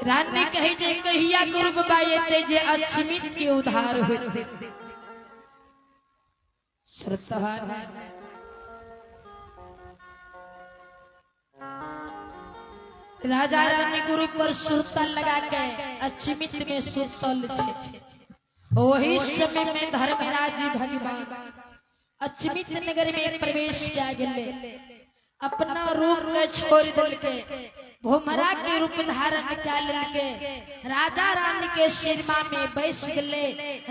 रानी कही जे कहिया गुरु बाबा ये जे अछमित के उधार होते श्रद्धा राजा रानी गुरु पर सुरतल लगा के अछमित में सुतल छे। वही समय में धर्मराज भगवान अछमित नगर में प्रवेश किया गेले, अपना रूप के छोड़ दिल के भोमरा के रूप धारण कर के राजा रानी के सिरमा में बैस गले।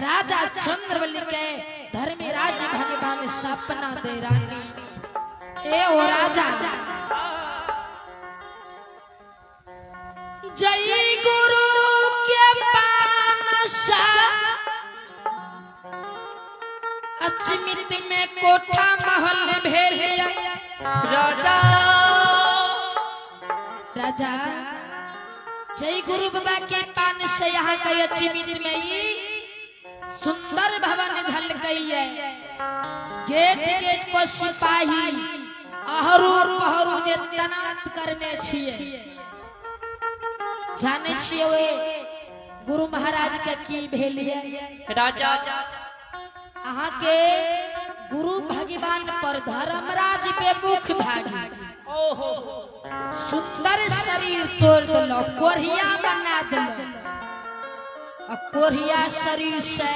राजा चंद्रवली के धर्मराज भगवान सपना दे रानी ए ओ राजा जय गुरु के पानसा अछमित में कोठा महल भेल राजा राजा जय गुरु बाबा के पान से यहाँ के अछमित में ही सुंदर भवन ढल गई है। गेट गेट पर सिपाही अहरू पहरू जे तैनात करने छिए। जाने छिए वे गुरु महाराज के की भेलिए राजा अहाँ के गुरु भगवान पर धर्मराज पे मुख भागी ओहो सुंदर शरीर तोड़ दिलो, कोरिया बना दिलो। और कोरिया शरीर से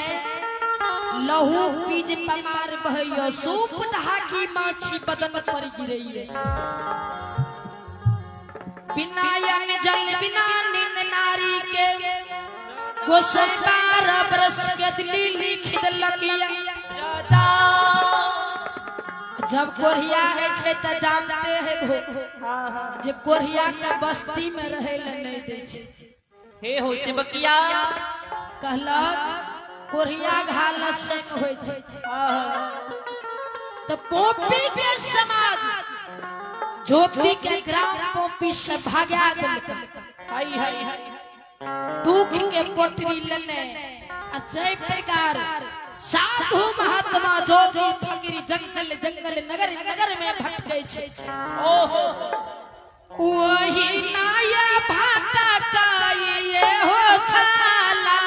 लहू बीज पमार बहियो, सूप ढाकी माछी बदन पर गिरइए। बिना अन्न जल बिना नींद नारी के गोसाई 12 बरस के दिल्ली लिख दिलकिया। जब कोरिया है छे त जानते हैं भो जे कोरिया के बस्ती में रहे ले नहीं दे छे। हे हो सेवकिया कहलक कोरिया घाल से होय छे त पोपी के समाज ज्योति के ग्राम पोपी से भागा दिलक। हाय हाय हाय दुख के पोटरी लेने अजय प्रकार साधु महात्मा जोगी फकीर जंगल जंगल नगर नगर में भटके छे। ओहो वही नाया भाटा का ये हो छाला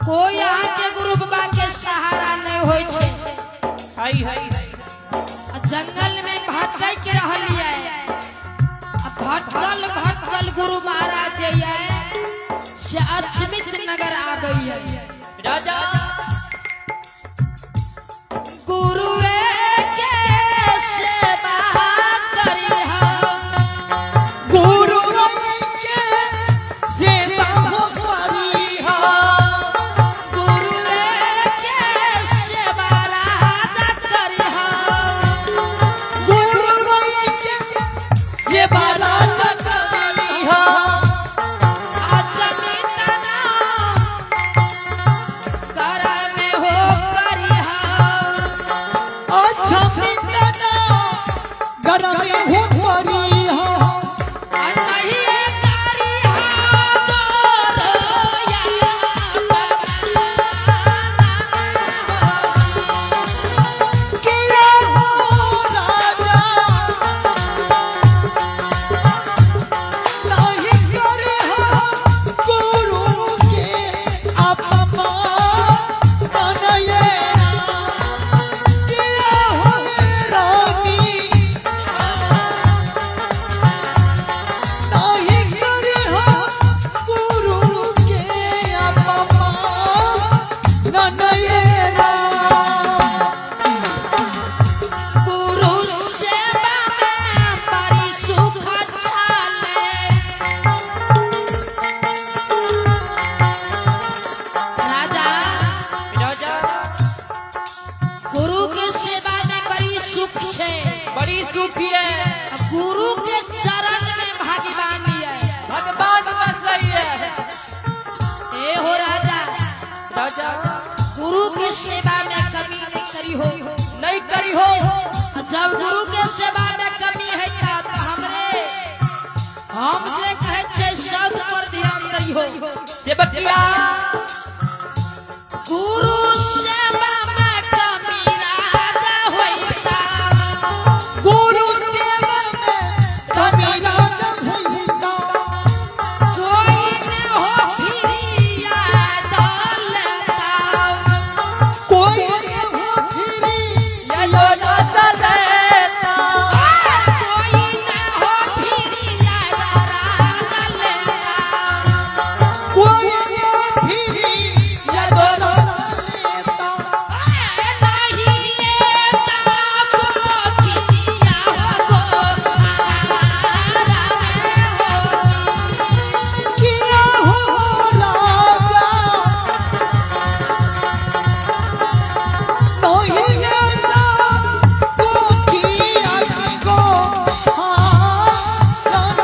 कोई आके गुरु बाबा के सहारा नहीं होय छे। हाय हाय जंगल में भटकै के रहलिए। भटकल भटकल गुरु महाराज जे से अछमित नगर आबैए। राजा गुरु के सेवा करी हम गुरु के सेवा हो करी हम गुरु के सेवा राजा करी हम गुरु के सेवा राजा करी हम अछमित नाम कर में हो करी हम अछमित घर में हो करी हम सुख है। गुरु के चरण में भगवान है। भगवान बस सही है। ए हो राजा, राजा गुरु की सेवा में कमी नहीं करी हो। नहीं करी हो। जब गुरु के सेवा में कमी है तो हमसे कहे छे शब्द पर ध्यान करी हो। सेवकिया गुरु सेवा में कमी राजा होइता। गुरु सेवा में कमी राजा होइता। कोई न हो फिरिया दौलता। कोई न हो फिरी ये दौलत लेता। कोई न हो फिरिया दौलता। कोई न फिरी ये दौलत लेता। नहीं लेता को किया हो किया हो राजा नहीं लेता तो किया को राजा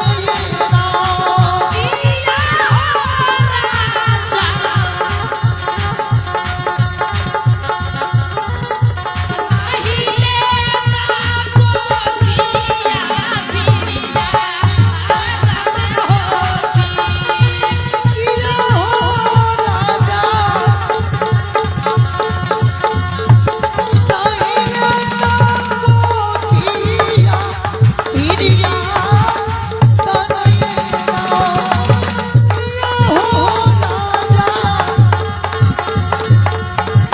किया हो राजा नहीं लेता तो किया पिरिया तनैया किया हो राजा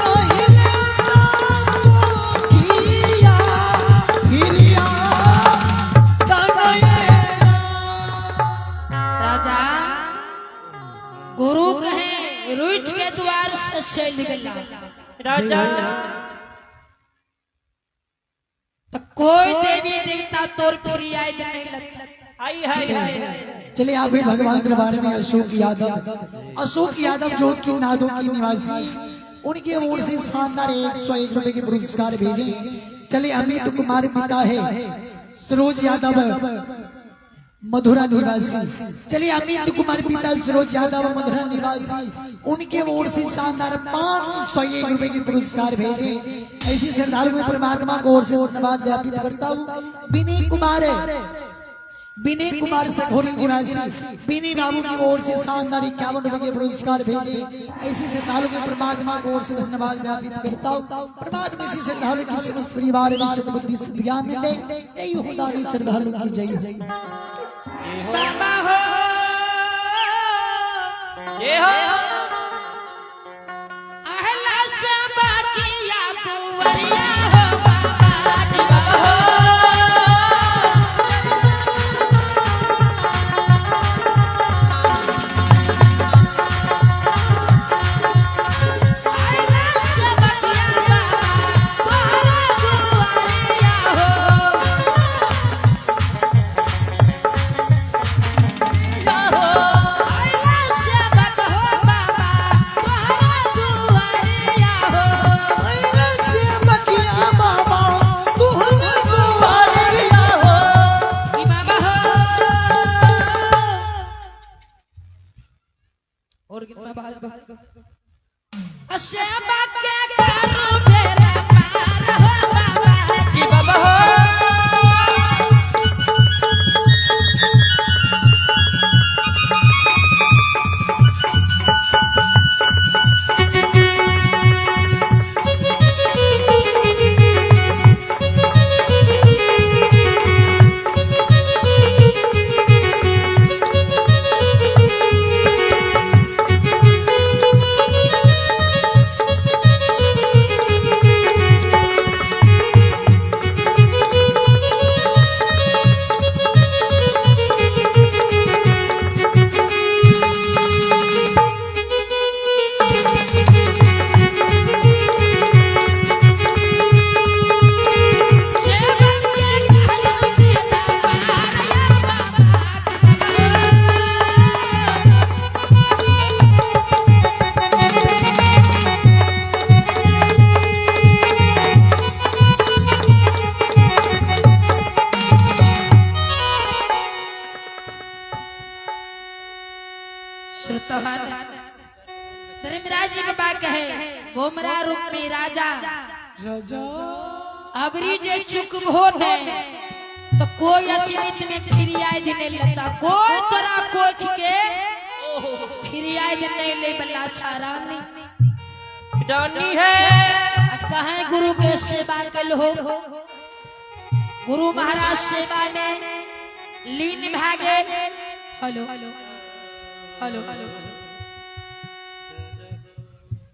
नहीं लेता तो किया पिरिया तनैया। राजा गुरु कहे रुच के द्वार से चल गया राजा तो कोई देवी देवता तोर प्रिय नहीं लगता। आई है। चलिए आप भी भगवान के बारे में अशोक यादव जो कि नादों की निवासी, उनकी ओर से शानदार 101 रुपए के पुरस्कार भेजे। चलिए अमित कुमार पिता है सरोज यादव मधुरा निवासी। चलिए अमित कुमार पिता सरोज यादव मधुरा निवासी, उनके ओर से शानदार 501 रुपए के पुरस्कार भेजे। ऐसी श्रद्धालु में परमात्मा को ओर से धन्यवाद ज्ञापित करता हूँ। विनय कुमार सखोरी निवासी, विनय बाबू की ओर से शानदार 51 रुपए के पुरस्कार भेजे। ऐसी श्रद्धालु में परमात्मा को ओर से धन्यवाद ज्ञापित करता हूँ। परमात्मा इसी श्रद्धालु की समस्त परिवार में सद्बुद्धि ज्ञान दे। यही खुदा की श्रद्धालु की जय। बाबा हो ये हो अहला से बाकिया दुवरिया हो बाबा जी हो। अहला से बाकिया बाबा दुवरिया हो। से बकिया कहत धर्मराज जी बाबा कहे बोमरा रूप में राजा राजा अबरी जे चुक भो ने तो कोई अचमित में फिर आए देने लता कोई तोरा कोख के फिर आए देने ले बल्ला छारानी रानी है कहे गुरु के सेवा कल हो गुरु महाराज सेवा में लीन भागे हेलो हेलो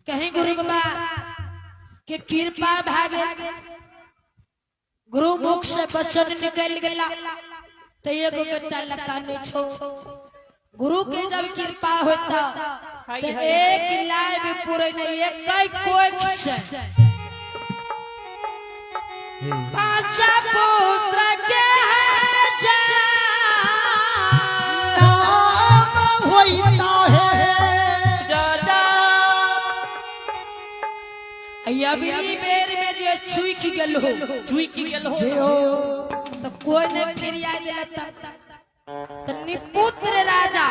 कहीं गुरु बाबा के कृपा भागे गुरु मुख से वचन निकल गया तो एगो बेटा लका नहीं छो गुरु के जब कृपा होता तो एक लाए भी पूरे नहीं एक कोई से पांचा पुत्र के नाम होता है राजा अबरी बेर में जो चुक गेल हो चुई की गेल हो जे हो तो कोई ने फिर याद दिलाता तो निपुत्र राजा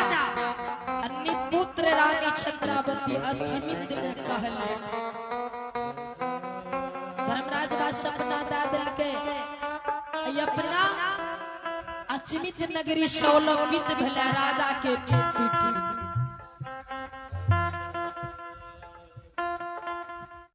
निपुत्र रानी चंद्रावती अचमित में कहले धर्मराज बा सपना दादल के अपना अचमित नगरी सौलंबित भले राजा के